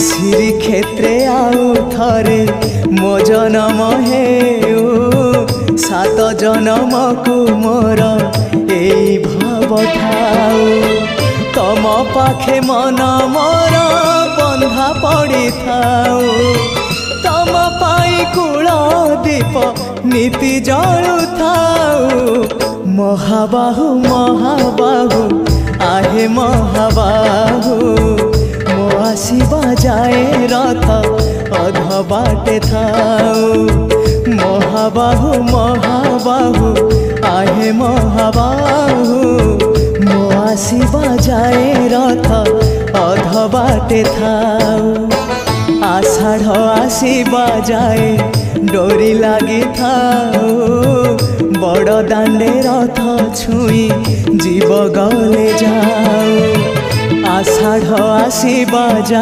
श्रीक्षेत्रे आउ थरे मो जनम हेउ सात जनम को मोर एई भाव ठाऊ तम पाखे मन मोर बंधा पड़ी थाऊ तम पाई कूल दीप नीति जलु थाऊ महाबाहु महाबाहु आहे महाबाहु मो आसीबा जाए रथ अध बाटे थाऊ महाबाहु महाबाहु आहे महाबाहु मो आसीबा जाए रथ अध बाटे थाऊ आषाढ़ आसीबा जाए डोरी लगी थाऊ बड़ दांडे रथ छुई जीव गले जाऊ आषाढ़ आसीबा जाए।